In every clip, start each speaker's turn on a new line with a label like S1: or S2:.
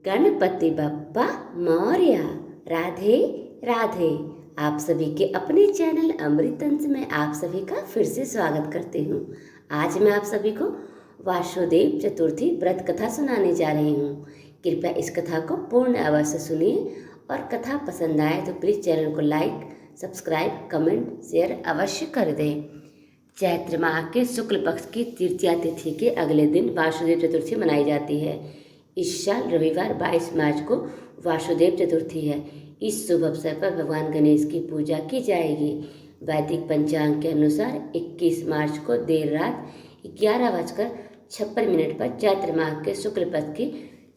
S1: गणपति बप्पा मौर्य। राधे राधे। आप सभी के अपने चैनल अमृतंस में आप सभी का फिर से स्वागत करती हूँ। आज मैं आप सभी को वासुदेव चतुर्थी व्रत कथा सुनाने जा रही हूँ। कृपया इस कथा को पूर्ण अवश्य सुनिए और कथा पसंद आए तो प्लीज़ चैनल को लाइक, सब्सक्राइब, कमेंट, शेयर अवश्य कर दें। चैत्र माह के शुक्ल पक्ष की तृतीया तिथि के अगले दिन वासुदेव चतुर्थी मनाई जाती है। इस साल रविवार 22 मार्च को वासुदेव चतुर्थी है। इस शुभ अवसर पर भगवान गणेश की पूजा की जाएगी। वैदिक पंचांग के अनुसार 21 मार्च को देर रात 11:56 पर चैत्र माह के शुक्ल पक्ष की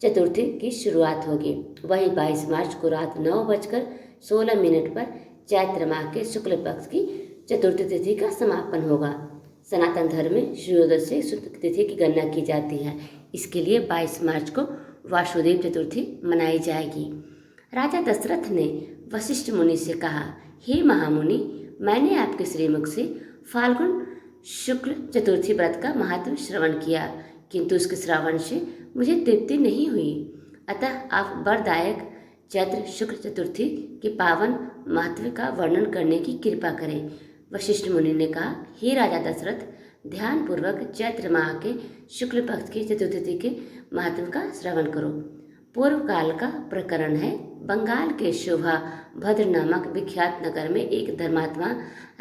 S1: चतुर्थी की शुरुआत होगी। वहीं 22 मार्च को रात 9:16 पर चैत्र माह के शुक्ल पक्ष की चतुर्थी तिथि का समापन होगा। सनातन धर्म में सूर्योदय से तिथि की गणना की जाती है। इसके लिए 22 मार्च को वासुदेव चतुर्थी मनाई जाएगी। राजा दशरथ ने वशिष्ठ मुनि से कहा, हे महामुनि, मैंने आपके श्रीमुख से फाल्गुन शुक्ल चतुर्थी व्रत का महत्व श्रवण किया, किंतु उसके श्रवण से मुझे तृप्ति नहीं हुई। अतः आप वरदायक चैत्र शुक्ल चतुर्थी के पावन महत्व का वर्णन करने की कृपा करें। वशिष्ठ मुनि ने कहा, हे राजा दशरथ, ध्यानपूर्वक चैत्र माह के शुक्ल पक्ष की चतुर्थी के महत्व का श्रवण करो। पूर्व काल का प्रकरण है। बंगाल के शोभा भद्र नामक विख्यात नगर में एक धर्मात्मा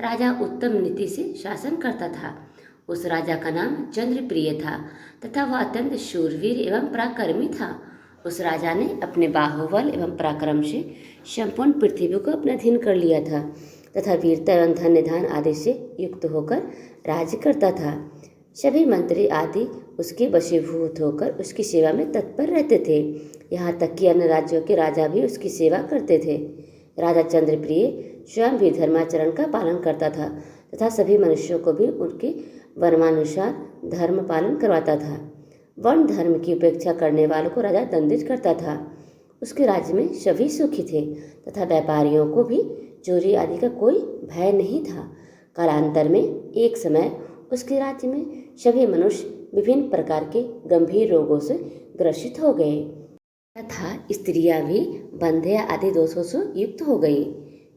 S1: राजा उत्तम नीति से शासन करता था। उस राजा का नाम चंद्रप्रिय था तथा वह अत्यंत शूरवीर एवं पराक्रमी था। उस राजा ने अपने बाहुबल एवं पराक्रम से संपूर्ण पृथ्वी को अपना अधीन कर लिया था तथा वीरता एवं धन्य धान आदि से युक्त होकर राज्य करता था। सभी मंत्री आदि उसके वशीभूत होकर उसकी सेवा में तत्पर रहते थे। यहाँ तक कि अन्य राज्यों के राजा भी उसकी सेवा करते थे। राजा चंद्रप्रिय स्वयं भी धर्माचरण का पालन करता था तथा सभी मनुष्यों को भी उनके वर्णानुसार धर्म पालन करवाता था। वर्ण धर्म की उपेक्षा करने वालों को राजा दंडित करता था। उसके राज्य में सभी सुखी थे तथा व्यापारियों को भी चोरी आदि का कोई भय नहीं था। कालांतर में एक समय उसके राज्य में सभी मनुष्य विभिन्न प्रकार के गंभीर रोगों से ग्रसित हो गए तथा स्त्रियां भी बंध्या आदि दोषों से युक्त हो गई।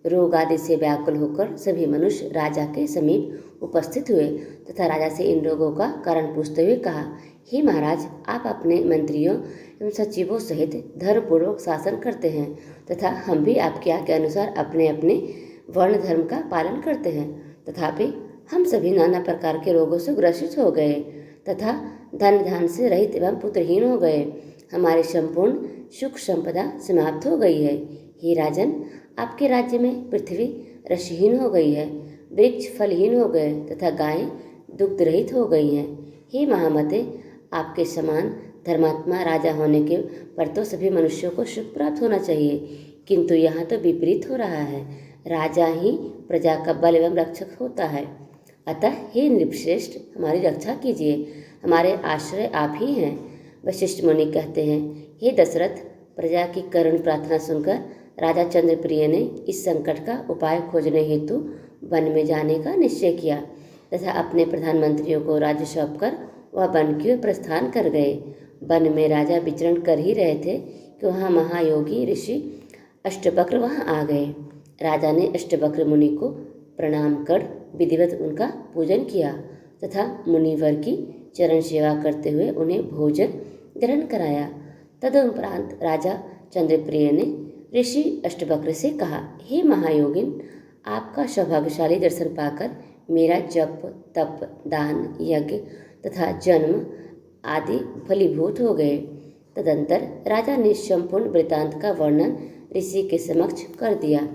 S1: रोग आदि से व्याकुल होकर सभी मनुष्य राजा के समीप उपस्थित हुए तथा राजा से इन रोगों का कारण पूछते हुए कहा, हे महाराज, आप अपने मंत्रियों एवं सचिवों सहित धर्मपूर्वक शासन करते हैं तथा हम भी आपके आज्ञा के अनुसार अपने अपने वर्ण धर्म का पालन करते हैं। तथापि हम सभी नाना प्रकार के रोगों से ग्रसित हो गए तथा धन धान से रहित एवं पुत्रहीन हो गए। हमारी संपूर्ण सुख संपदा समाप्त हो गई है। हे राजन, आपके राज्य में पृथ्वी रसहीन हो गई है, वृक्ष फलहीन हो गए तथा गायें दुग्ध रहित हो गई हैं। हे महामते, आपके समान धर्मात्मा राजा होने के पर तो सभी मनुष्यों को सुख प्राप्त होना चाहिए, किंतु यहाँ तो विपरीत हो रहा है। राजा ही प्रजा का बल एवं रक्षक होता है। अतः हे नृपश्रेष्ठ, हमारी रक्षा कीजिए, हमारे आश्रय आप ही हैं। वशिष्ठ मुनि कहते हैं, हे दशरथ, प्रजा की करुण प्रार्थना सुनकर राजा चंद्रप्रिय ने इस संकट का उपाय खोजने हेतु वन में जाने का निश्चय किया तथा अपने प्रधानमंत्रियों को राज्य सौंपकर वह वन की ओर प्रस्थान कर गए। वन में राजा विचरण कर ही रहे थे कि वहाँ महायोगी ऋषि अष्टवक्र वहाँ आ गए। राजा ने अष्टवक्र मुनि को प्रणाम कर विधिवत उनका पूजन किया तथा मुनिवर की चरण सेवा करते हुए उन्हें भोजन ग्रहण कराया। तदुपरांत राजा चंद्रप्रिय ने ऋषि अष्टवक्र से कहा, हे महायोगिन, आपका सौभाग्यशाली दर्शन पाकर मेरा जप तप दान यज्ञ तथा जन्म आदि फलीभूत हो गए। तदंतर राजा ने संपूर्ण वृत्तांत का वर्णन ऋषि के समक्ष कर दिया।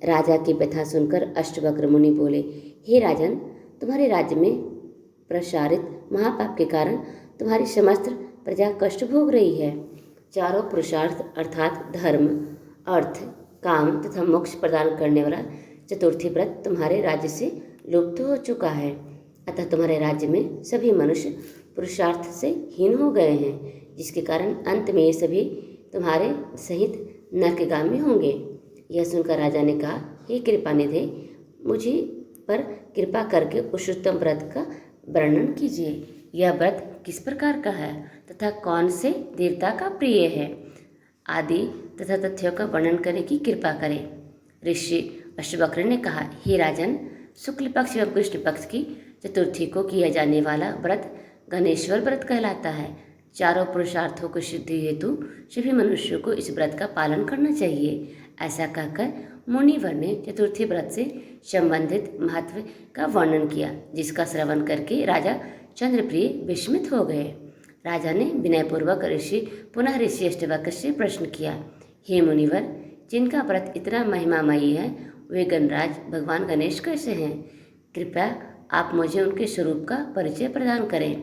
S1: राजा की व्यथा सुनकर अष्टवक्र मुनि बोले, हे राजन, तुम्हारे राज्य में प्रसारित महापाप के कारण तुम्हारी समस्त प्रजा कष्ट भोग रही है। चारों पुरुषार्थ अर्थात धर्म, अर्थ, काम तथा मोक्ष प्रदान करने वाला चतुर्थी व्रत तुम्हारे राज्य से लुप्त हो चुका है। अतः तुम्हारे राज्य में सभी मनुष्य पुरुषार्थ से हीन हो गए हैं, जिसके कारण अंत में ये सभी तुम्हारे सहित नरकगामी होंगे। यह सुनकर राजा ने कहा, हे कृपानिधे, मुझे पर कृपा करके पुरुषोत्तम व्रत का वर्णन कीजिए। यह व्रत किस प्रकार का है तथा कौन से देवता का प्रिय है। आदि तथा तथ्यों का वर्णन करने की कृपा करें। ऋषि अष्टवक्र ने कहा, हे राजन, शुक्ल पक्ष एवं कृष्ण पक्ष की चतुर्थी को किया जाने वाला व्रत गणेश्वर व्रत कहलाता है। चारों पुरुषार्थों की सिद्धि हेतु सभी मनुष्यों को इस व्रत का पालन करना चाहिए। ऐसा कहकर मुनिवर ने चतुर्थी व्रत से संबंधित महत्व का वर्णन किया, जिसका श्रवण करके राजा चंद्रप्रिय विस्मित हो गए। राजा ने विनयपूर्वक पुनः ऋषि अष्टवक्र से प्रश्न किया, हे मुनिवर, जिनका व्रत इतना महिमामयी है, वे गणराज भगवान गणेश कैसे हैं? कृपया आप मुझे उनके स्वरूप का परिचय प्रदान करें।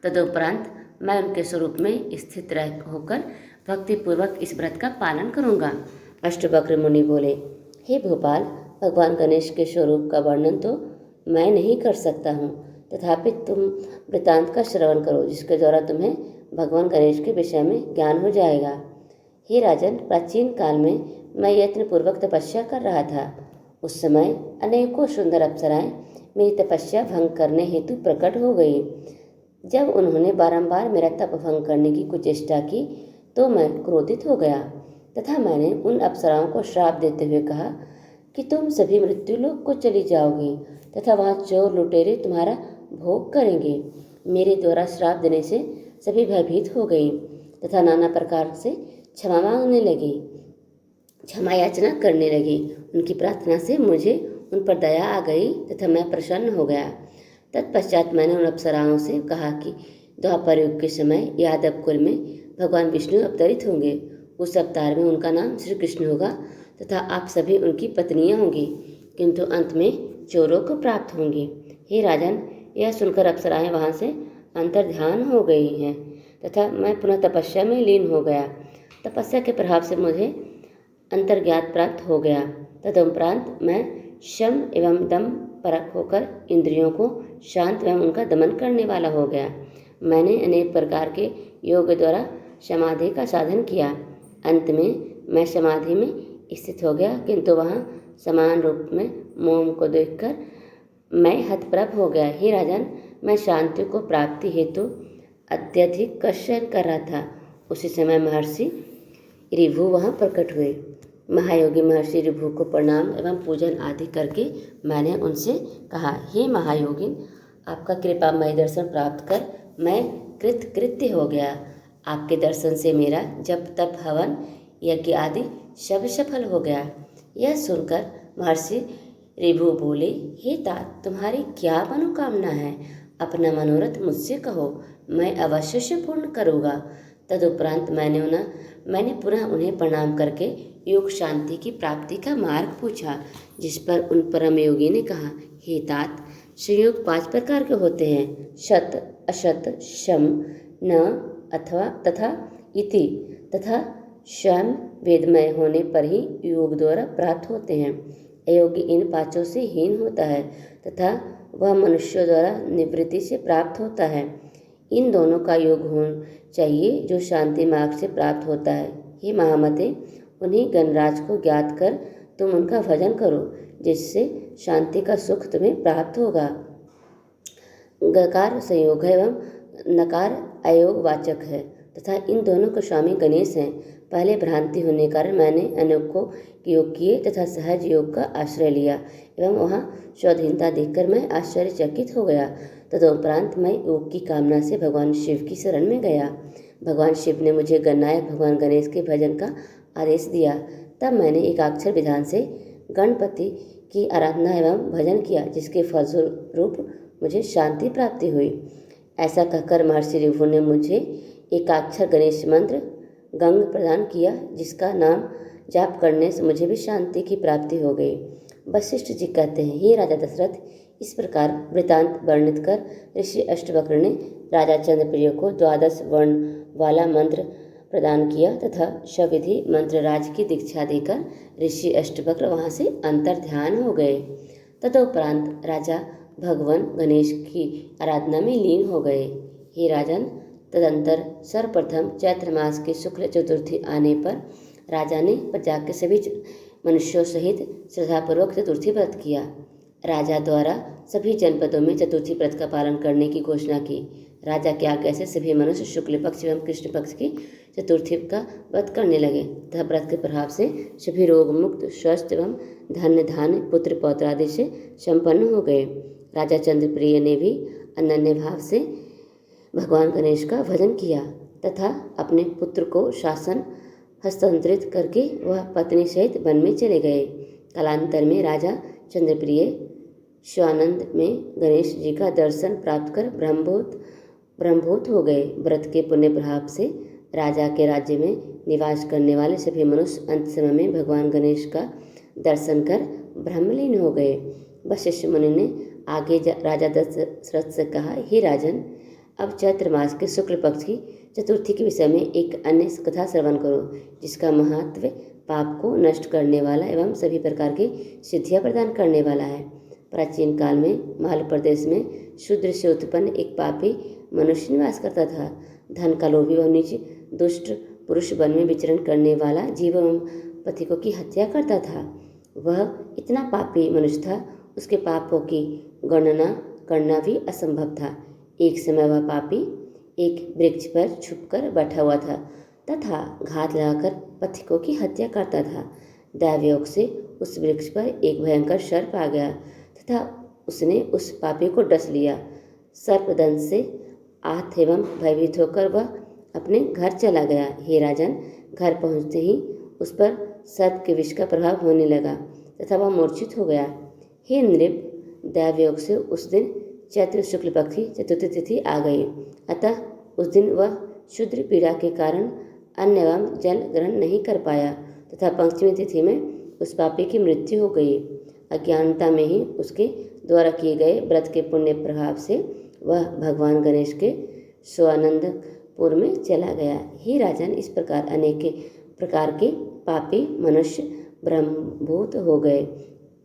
S1: तदुपरांत मैं उनके स्वरूप में स्थित होकर भक्तिपूर्वक इस व्रत का पालन करूँगा। अष्टवक्र मुनि बोले, हे भोपाल, भगवान गणेश के स्वरूप का वर्णन तो मैं नहीं कर सकता हूँ, तथापि तुम वृतांत का श्रवण करो, जिसके द्वारा तुम्हें भगवान गणेश के विषय में ज्ञान हो जाएगा। हे राजन, प्राचीन काल में मैं यत्नपूर्वक तपस्या कर रहा था। उस समय अनेकों सुंदर अप्सराएं मेरी तपस्या भंग करने हेतु प्रकट हो गई। जब उन्होंने बारंबार मेरा तप भंग करने की कुचेष्टा की तो मैं क्रोधित हो गया तथा मैंने उन अप्सराओं को श्राप देते हुए कहा कि तुम सभी मृत्युलोक को चली जाओगी तथा वहाँ चोर लुटेरे तुम्हारा भोग करेंगे। मेरे द्वारा श्राप देने से सभी भयभीत हो गई तथा नाना प्रकार से क्षमा मांगने लगी, क्षमा याचना करने लगी। उनकी प्रार्थना से मुझे उन पर दया आ गई तथा मैं प्रसन्न हो गया। तत्पश्चात मैंने उन अप्सराओं से कहा कि द्वापर युग के समय यादव कुल में भगवान विष्णु अवतरित होंगे। उस अवतार में उनका नाम श्री कृष्ण होगा तथा आप सभी उनकी पत्नियां होंगी, किंतु अंत में चोरों को प्राप्त होंगी। हे राजन, यह सुनकर अप्सराएं वहाँ से अंतर्ध्यान हो गई हैं तथा मैं पुनः तपस्या में लीन हो गया। तपस्या के प्रभाव से मुझे अंतर्ज्ञात प्राप्त हो गया। तदुपरांत मैं शम एवं दम परक होकर इंद्रियों को शांत एवं उनका दमन करने वाला हो गया। मैंने अनेक प्रकार के योग द्वारा समाधि का साधन किया। अंत में मैं समाधि में स्थित हो गया, किंतु वहाँ समान रूप में मोम को देखकर मैं हतप्रभ हो गया। हे राजन, मैं शांति को प्राप्ति हेतु अत्यधिक कष्ट कर रहा था। उसी समय महर्षि ऋभु वहाँ प्रकट हुए। महायोगी महर्षि ऋभु को प्रणाम एवं पूजन आदि करके मैंने उनसे कहा, हे महायोगिन, आपका कृपामय दर्शन प्राप्त कर मैं कृतकृत्य हो गया। आपके दर्शन से मेरा जप तप हवन यज्ञ आदि सब सफल हो गया। यह सुनकर महर्षि ऋभु बोले, हे तात, तुम्हारी क्या मनोकामना है? अपना मनोरथ मुझसे कहो, मैं अवश्य से पूर्ण करूँगा। तदुपरांत मैंने पुनः उन्हें प्रणाम करके योग शांति की प्राप्ति का मार्ग पूछा, जिस पर उन परम योगी ने कहा, हे तात, संयोग 5 प्रकार के होते हैं, शत, अशत, शम, न अथवा तथा इति तथा स्वयं वेदमय होने पर ही योग द्वारा प्राप्त होते हैं। अयोगी इन 5 से हीन होता है तथा वह मनुष्यों द्वारा निवृत्ति से प्राप्त होता है। इन दोनों का योग होना चाहिए जो शांति मार्ग से प्राप्त होता है। हे महामते, उन्हीं गणराज को ज्ञात कर तुम उनका भजन करो, जिससे शांति का सुख तुम्हें प्राप्त होगा। गकार संयोग है एवं नकार अयोग वाचक है तथा इन दोनों के स्वामी गणेश हैं। पहले भ्रांति होने कारण मैंने अनेकों योग किए तथा सहज योग का आश्रय लिया एवं वहाँ स्वाधीनता देखकर मैं आश्चर्यचकित हो गया। तदुपरांत मैं योग की कामना से भगवान शिव की शरण में गया। भगवान शिव ने मुझे गणनायक भगवान गणेश के भजन का आदेश दिया। तब मैंने एकाक्षर विधान से गणपति की आराधना एवं भजन किया, जिसके फलस्वरूप मुझे शांति प्राप्ति हुई। ऐसा कहकर महर्षि ऋभु ने मुझे एकाक्षर गणेश मंत्र गंग प्रदान किया, जिसका नाम जाप करने से मुझे भी शांति की प्राप्ति हो गई। वशिष्ठ जी कहते हैं, हे राजा दशरथ, इस प्रकार वृतांत वर्णित कर ऋषि अष्टवक्र ने राजा चंद्रप्रिय को 12 वर्ण वाला मंत्र प्रदान किया तथा सविधि मंत्रराज की दीक्षा देकर ऋषि अष्टवक्र वहाँ से अंतर्ध्यान हो गए। तदुपरांत राजा भगवान गणेश की आराधना में लीन हो गए। हे राजन, तदंतर सर्वप्रथम चैत्र मास की शुक्ल चतुर्थी आने पर राजा ने प्रजा के सभी मनुष्यों सहित श्रद्धापूर्वक चतुर्थी व्रत किया। राजा द्वारा सभी जनपदों में चतुर्थी व्रत का पालन करने की घोषणा की। राजा की आज्ञा से सभी मनुष्य शुक्ल पक्ष एवं कृष्ण पक्ष की चतुर्थी का व्रत करने लगे तथा व्रत के प्रभाव से सभी रोग मुक्त स्वस्थ एवं धन्य धान्य पुत्र पौत्र आदि से संपन्न हो गए। राजा चंद्रप्रिय ने भी अनन्य भाव से भगवान गणेश का भजन किया तथा अपने पुत्र को शासन हस्तांतरित करके वह पत्नी सहित वन में चले गए। कालांतर में राजा चंद्रप्रिय स्वानंद में गणेश जी का दर्शन प्राप्त कर ब्रह्मभूत हो गए। व्रत के पुण्य प्रभाव से राजा के राज्य में निवास करने वाले सभी मनुष्य अंत समय में भगवान गणेश का दर्शन कर ब्रह्मलीन हो गए। वशिष्ठ मुनि ने आगे राजा दशरथ से कहा, हे राजन, अब चैत्र मास के शुक्ल पक्ष की चतुर्थी के विषय में एक अन्य कथा श्रवण करो, जिसका महत्व पाप को नष्ट करने वाला एवं सभी प्रकार की सिद्धियां प्रदान करने वाला है। प्राचीन काल में माल प्रदेश में शूद्र से उत्पन्न एक पापी मनुष्य निवास करता था। धन का लोभी व नीच दुष्ट पुरुष वन में विचरण करने वाला जीव एवं पथिकों की हत्या करता था। वह इतना पापी मनुष्य था, उसके पापों की गणना करना भी असंभव था। एक समय वह पापी एक वृक्ष पर छुपकर बैठा हुआ था तथा घात लगाकर पथिकों की हत्या करता था। दैवयोग से उस वृक्ष पर एक भयंकर सर्प आ गया तथा उसने उस पापी को डस लिया। सर्पदंश से आहत एवं भयभीत होकर वह अपने घर चला गया। हे राजन, घर पहुंचते ही उस पर सर्प के विष का प्रभाव होने लगा तथा वह मूर्छित हो गया। हे नृप, दैवयोग से उस दिन चैत्र शुक्ल पक्ष की चतुर्थी तिथि आ गई, अतः उस दिन वह क्षुद्र पीड़ा के कारण अन्न एवं जल ग्रहण नहीं कर पाया तथा पंचमी तिथि में उस पापी की मृत्यु हो गई। अज्ञानता में ही उसके द्वारा किए गए व्रत के पुण्य प्रभाव से वह भगवान गणेश के स्वानंदपुर में चला गया। हे राजन, इस प्रकार अनेक प्रकार के पापी मनुष्य ब्रह्मभूत हो गए।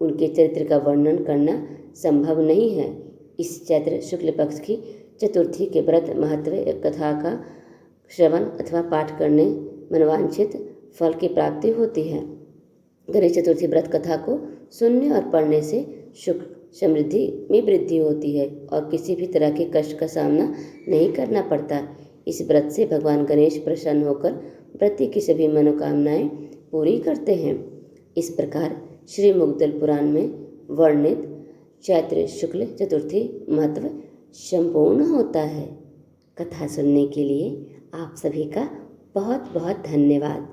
S1: उनके चरित्र का वर्णन करना संभव नहीं है। इस चैत्र शुक्ल पक्ष की चतुर्थी के व्रत महत्व कथा का श्रवण अथवा पाठ करने मनवांछित फल की प्राप्ति होती है। गणेश चतुर्थी व्रत कथा को सुनने और पढ़ने से सुख समृद्धि में वृद्धि होती है और किसी भी तरह के कष्ट का सामना नहीं करना पड़ता। इस व्रत से भगवान गणेश प्रसन्न होकर व्रत की सभी मनोकामनाएं पूरी करते हैं। इस प्रकार श्री मुद्गल पुराण में वर्णित चैत्र शुक्ल चतुर्थी महत्व संपूर्ण होता है। कथा सुनने के लिए आप सभी का बहुत बहुत धन्यवाद।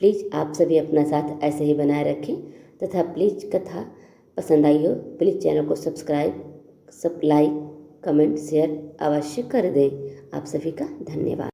S1: प्लीज़ आप सभी अपना साथ ऐसे ही बनाए रखें तथा प्लीज़ कथा पसंद आई हो प्लीज़ चैनल को सब्सक्राइब लाइक कमेंट शेयर अवश्य कर दें। आप सभी का धन्यवाद।